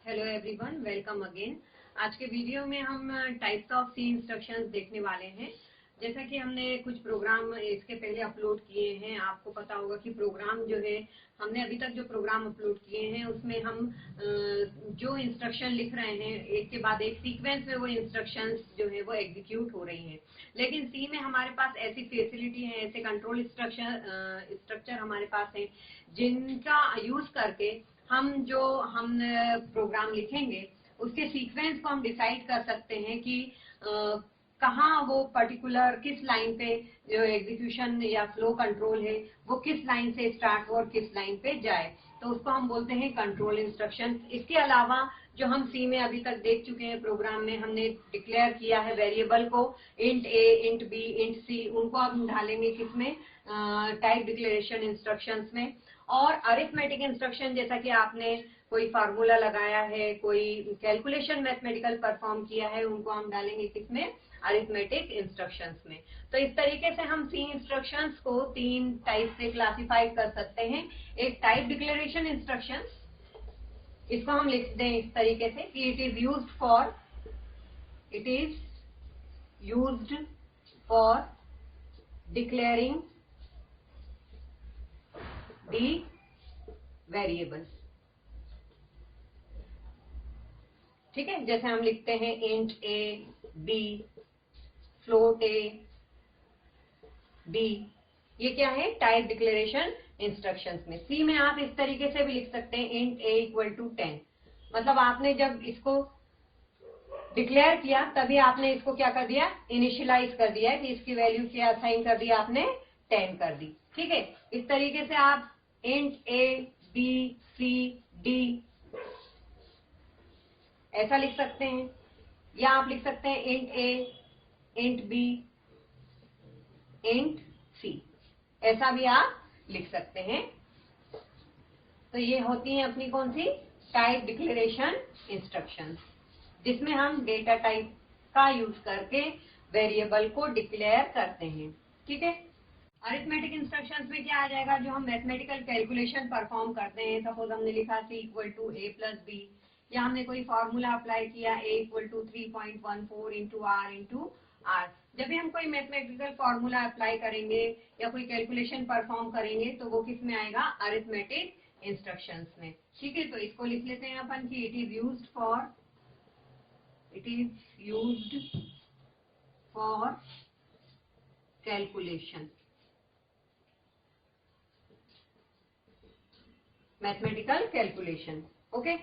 Hello everyone, welcome again. आज के video में हम टाइप्स ऑफ सी इंस्ट्रक्शंस देखने वाले हैं। जैसा कि हमने कुछ प्रोग्राम इसके पहले अपलोड किए हैं, आपको पता होगा कि प्रोग्राम जो है हमने अभी तक जो प्रोग्राम अपलोड किए हैं उसमें हम जो इंस्ट्रक्शन लिख रहे हैं एक के बाद एक सीक्वेंस में वो इंस्ट्रक्शंस जो है वो एग्जीक्यूट हो रही हैं। लेकिन सी में हमारे पास ऐसी फैसिलिटी है, ऐसे कंट्रोल स्ट्रक्चर हमारे पास है जिनका यूज करके हम प्रोग्राम लिखेंगे उसके सीक्वेंस को हम डिसाइड कर सकते हैं कि कहाँ वो पर्टिकुलर किस लाइन पे जो एग्जीक्यूशन या फ्लो कंट्रोल है वो किस लाइन से स्टार्ट हो और किस लाइन पे जाए, तो उसको हम बोलते हैं कंट्रोल इंस्ट्रक्शन। इसके अलावा जो हम सी में अभी तक देख चुके हैं प्रोग्राम में, हमने डिक्लेयर किया है वेरिएबल को int a, int b, int सी, उनको हम ढालेंगे किसमें, टाइप डिक्लेरेशन इंस्ट्रक्शंस में। और अरिथमेटिक इंस्ट्रक्शन, जैसा कि आपने कोई फार्मूला लगाया है, कोई कैलकुलेशन मैथमेटिकल परफॉर्म किया है, उनको हम डालेंगे किसमें, अरिथमेटिक इंस्ट्रक्शंस में। तो इस तरीके से हम सी इंस्ट्रक्शंस को तीन टाइप से क्लासिफाई कर सकते हैं। एक टाइप डिक्लेरेशन इंस्ट्रक्शंस, इसको हम लिख दें इस तरीके से कि it is used for declaring the variable. ठीक है, जैसे हम लिखते हैं int a b, float a b, ये क्या है, टाइप डिक्लेरेशन इंस्ट्रक्शंस में। सी में आप इस तरीके से भी लिख सकते हैं इंट ए इक्वल टू 10, मतलब आपने जब इसको डिक्लेयर किया तभी आपने इसको क्या कर दिया, इनिशियलाइज कर दिया कि इसकी वैल्यू क्या असाइन कर दी आपने, 10 कर दी। ठीक है, इस तरीके से आप int a b c d ऐसा लिख सकते हैं, या आप लिख सकते हैं int a, int b, int c, ऐसा भी आप लिख सकते हैं। तो ये होती हैं अपनी कौन सी, टाइप डिक्लेरेशन इंस्ट्रक्शंस, जिसमें हम डेटा टाइप का यूज करके वेरिएबल को डिक्लेयर करते हैं। ठीक है, अरिथमेटिक इंस्ट्रक्शंस में क्या आ जाएगा, जो हम मैथमेटिकल कैलकुलेशन परफॉर्म करते हैं। सपोज हमने लिखा c equal to a plus b, या हमने कोई फॉर्मूला अप्लाई किया a equal to 3.14 into r. जब भी हम कोई मैथमेटिकल फॉर्मूला अप्लाई करेंगे या कोई कैलकुलेशन परफॉर्म करेंगे तो वो किस में आएगा, अरिथमेटिक इंस्ट्रक्शंस में। ठीक है, तो इसको लिख लेते हैं अपन कि it is used for calculation, mathematical calculation. Okay,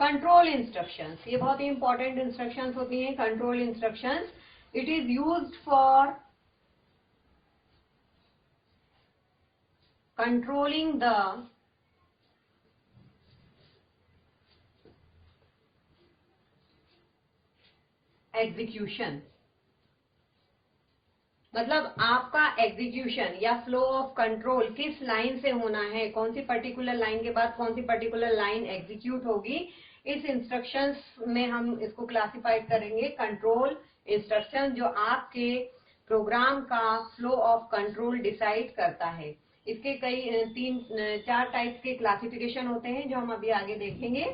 control instructions, ये बहुत ही इंपॉर्टेंट इंस्ट्रक्शंस होती हैं। Control instructions, it is used for controlling the execution, मतलब आपका एग्जीक्यूशन या फ्लो ऑफ कंट्रोल किस लाइन से होना है, कौन सी पर्टिकुलर लाइन के बाद कौन सी पर्टिकुलर लाइन एग्जीक्यूट होगी, इस इंस्ट्रक्शंस में हम इसको क्लासिफाई करेंगे कंट्रोल इंस्ट्रक्शन, जो आपके प्रोग्राम का फ्लो ऑफ कंट्रोल डिसाइड करता है। इसके कई 3-4 टाइप्स के क्लासिफिकेशन होते हैं जो हम अभी आगे देखेंगे।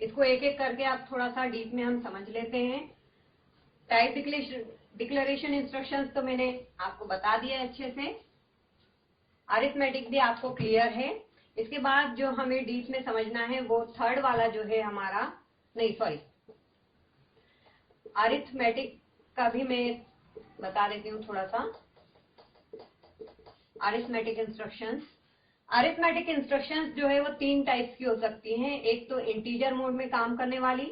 इसको एक एक करके आप थोड़ा सा डीप में हम समझ लेते हैं। टाइप डिक्लेरेशन इंस्ट्रक्शंस तो मैंने आपको बता दिया अच्छे से, अरिथमेटिक भी आपको क्लियर है। इसके बाद जो हमें डीप में समझना है वो थर्ड वाला जो है हमारा, नहीं सॉरी, अरिथमेटिक का भी मैं बता देती हूँ थोड़ा सा। अरिथमेटिक इंस्ट्रक्शंस जो है वो 3 टाइप्स की हो सकती हैं। एक तो इंटीजर मोड में काम करने वाली,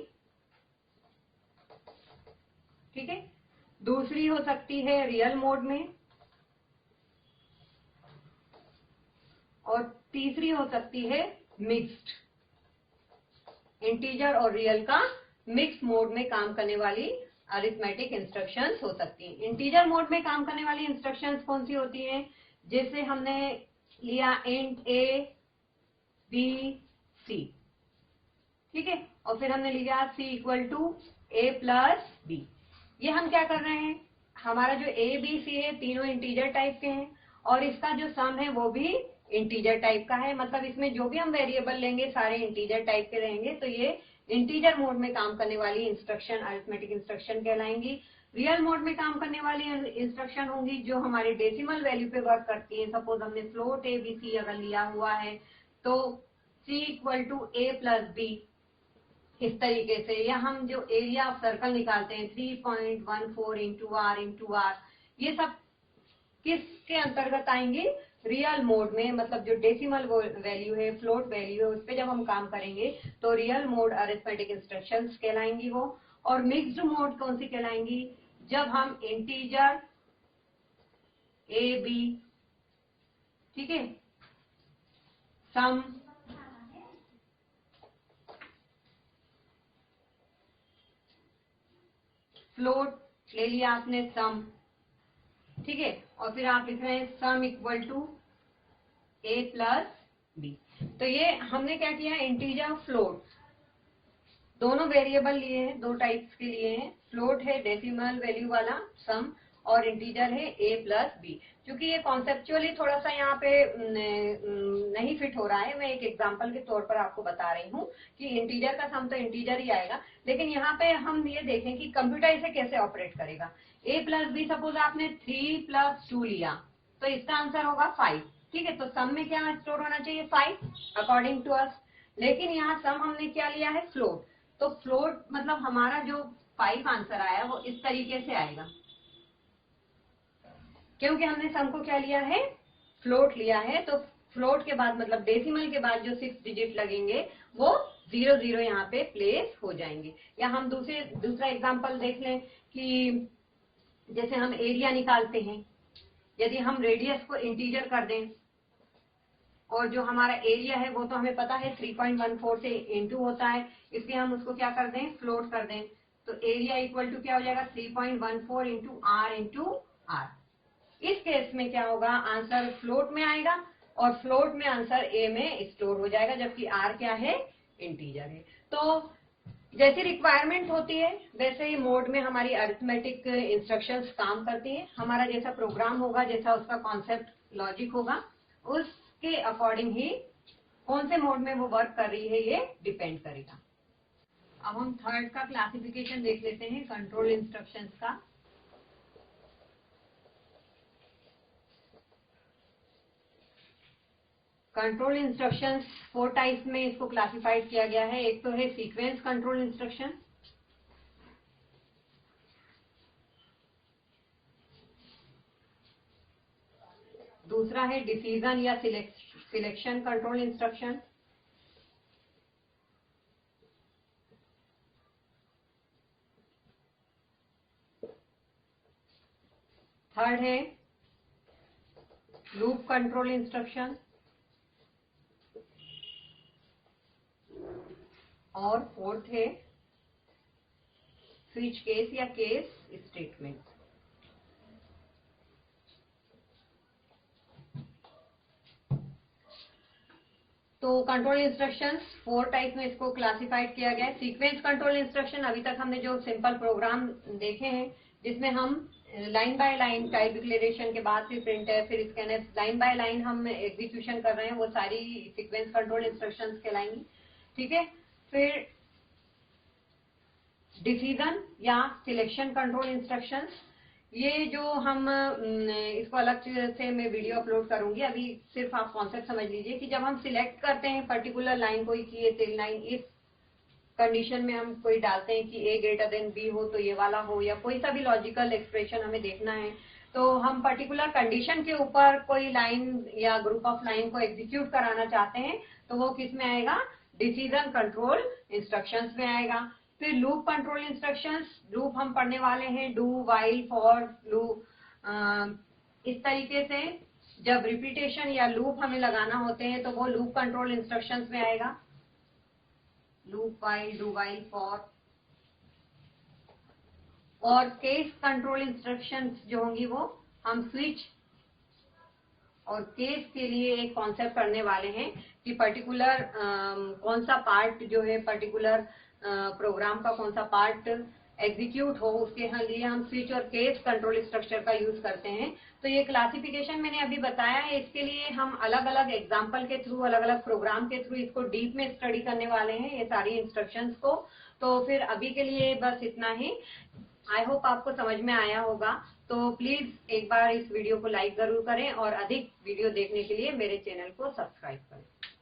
ठीक है, दूसरी हो सकती है रियल मोड में, और तीसरी हो सकती है मिक्स्ड, इंटीजर और रियल का मिक्स मोड में काम करने वाली अरिथमेटिक इंस्ट्रक्शंस हो सकती हैं। इंटीजर मोड में काम करने वाली इंस्ट्रक्शंस कौन सी होती हैं, जैसे हमने लिया इंट ए बी सी, ठीक है, और फिर हमने लिया c equal to a plus b. ये हम क्या कर रहे हैं, हमारा जो ए बी सी है तीनों इंटीजर टाइप के हैं, और इसका जो सम है वो भी इंटीजर टाइप का है, मतलब इसमें जो भी हम वेरिएबल लेंगे सारे इंटीजर टाइप के रहेंगे, तो ये इंटीजर मोड में काम करने वाली इंस्ट्रक्शन अरिथमेटिक इंस्ट्रक्शन कहलाएंगी। रियल मोड में काम करने वाली इंस्ट्रक्शन होंगी जो हमारे डेसिमल वैल्यू पे वर्क करती है। सपोज हमने फ्लोट ए बी सी अगर लिया हुआ है तो c equal to a plus b, इस तरीके से, या हम जो एरिया ऑफ सर्कल निकालते हैं 3.14 इंटू आर, ये सब किसके अंतर्गत आएंगे? रियल मोड में, मतलब जो डेसिमल वैल्यू है, फ्लोट वैल्यू है, उस पर जब हम काम करेंगे तो रियल मोड अरिथमेटिक इंस्ट्रक्शंस कहलाएंगी वो। और मिक्स्ड मोड कौन सी कहलाएंगी? जब हम इंटीजर ए बी, ठीक है, सम, फ्लोट ले लिया आपने सम, ठीक है, और फिर आप लिख रहे हैं sum equal to a plus b. तो ये हमने क्या किया? इंटीजर फ्लोट दोनों वेरिएबल लिए हैं, दो टाइप्स के लिए हैं। फ्लोट है डेसिमल वैल्यू वाला सम, और इंटीजर है ए प्लस बी। क्योंकि ये कॉन्सेप्चुअली थोड़ा सा यहाँ पे नहीं फिट हो रहा है, मैं एक एग्जांपल के तौर पर आपको बता रही हूँ कि इंटीजर का सम तो इंटीजर ही आएगा, लेकिन यहाँ पे हम ये देखें कि कंप्यूटर इसे कैसे ऑपरेट करेगा। ए प्लस बी, सपोज आपने 3 + 2 लिया तो इसका आंसर होगा 5, ठीक है, तो सम में क्या स्टोर होना चाहिए? 5 अकॉर्डिंग टू अस। लेकिन यहाँ सम हमने क्या लिया है? फ्लोट। तो फ्लोट मतलब हमारा जो 5 आंसर आया वो इस तरीके से आएगा, क्योंकि हमने सम को क्या लिया है? फ्लोट लिया है। तो फ्लोट के बाद मतलब डेसिमल के बाद जो 6 डिजिट लगेंगे वो 00 यहाँ पे प्लेस हो जाएंगे। या हम दूसरा एग्जांपल देख लें कि जैसे हम एरिया निकालते हैं, यदि हम रेडियस को इंटीजर कर दें और जो हमारा एरिया है वो तो हमें पता है 3.14 से इंटू होता है, इसलिए हम उसको क्या कर दें? फ्लोट कर दें। तो एरिया इक्वल टू क्या हो जाएगा? 3.14 इंटू आर। इस केस में क्या होगा? आंसर फ्लोट में आएगा और फ्लोट में आंसर ए में स्टोर हो जाएगा, जबकि आर क्या है? इंटीजर है। तो जैसी रिक्वायरमेंट होती है वैसे ही मोड में हमारी अरिथमेटिक इंस्ट्रक्शंस काम करती हैं। हमारा जैसा प्रोग्राम होगा, जैसा उसका कॉन्सेप्ट लॉजिक होगा, उसके अकॉर्डिंग ही कौन से मोड में वो वर्क कर रही है ये डिपेंड करेगा। अब हम थर्ड का क्लासिफिकेशन देख लेते हैं, कंट्रोल इंस्ट्रक्शंस का। कंट्रोल इंस्ट्रक्शंस 4 टाइप्स में इसको क्लासिफाइड किया गया है। एक तो है सीक्वेंस कंट्रोल इंस्ट्रक्शन, दूसरा है डिसीजन या सिलेक्शन कंट्रोल इंस्ट्रक्शन, थर्ड है लूप कंट्रोल इंस्ट्रक्शन, और फोर्थ है स्विच केस या केस स्टेटमेंट। तो कंट्रोल इंस्ट्रक्शंस 4 टाइप में इसको क्लासिफाइड किया गया है। सीक्वेंस कंट्रोल इंस्ट्रक्शन, अभी तक हमने जो सिंपल प्रोग्राम देखे हैं जिसमें हम line by line type declaration के बाद फिर प्रिंटफ फिर स्कैनफ लाइन बाय लाइन हम एग्जीक्यूशन कर रहे हैं, वो सारी सीक्वेंस कंट्रोल इंस्ट्रक्शंस कहलाएंगी, ठीक है। फिर डिसीजन या सिलेक्शन कंट्रोल इंस्ट्रक्शंस, ये जो हम इसको अलग से मैं वीडियो अपलोड करूंगी, अभी सिर्फ आप कॉन्सेप्ट समझ लीजिए कि जब हम सिलेक्ट करते हैं पर्टिकुलर लाइन, कोई की ये लाइन इस कंडीशन में हम कोई डालते हैं कि a ग्रेटर देन b हो तो ये वाला हो, या कोई सा भी लॉजिकल एक्सप्रेशन हमें देखना है, तो हम पर्टिकुलर कंडीशन के ऊपर कोई लाइन या ग्रुप ऑफ लाइन को एग्जीक्यूट कराना चाहते हैं तो वो किस में आएगा? डिसीजन कंट्रोल इंस्ट्रक्शंस में आएगा। फिर लूप कंट्रोल इंस्ट्रक्शंस, लूप हम पढ़ने वाले हैं, डू, व्हाइल, फॉर, लूप, इस तरीके से जब रिपीटेशन या लूप हमें लगाना होते हैं तो वो लूप कंट्रोल इंस्ट्रक्शंस में आएगा, loop, while, do, while, for. और केस कंट्रोल इंस्ट्रक्शंस जो होंगी वो हम स्विच और केस के लिए एक कॉन्सेप्ट पढ़ने वाले हैं कि पर्टिकुलर कौन सा पार्ट जो है, पर्टिकुलर प्रोग्राम का कौन सा पार्ट एग्जीक्यूट हो, उसके लिए हम स्विच और केस कंट्रोल स्ट्रक्चर का यूज करते हैं। तो ये क्लासिफिकेशन मैंने अभी बताया है, इसके लिए हम अलग अलग एग्जाम्पल के थ्रू, अलग अलग प्रोग्राम के थ्रू इसको डीप में स्टडी करने वाले हैं, ये सारी इंस्ट्रक्शंस को। तो फिर अभी के लिए बस इतना ही। आई होप आपको समझ में आया होगा। तो प्लीज एक बार इस वीडियो को लाइक जरूर करें और अधिक वीडियो देखने के लिए मेरे चैनल को सब्सक्राइब करें।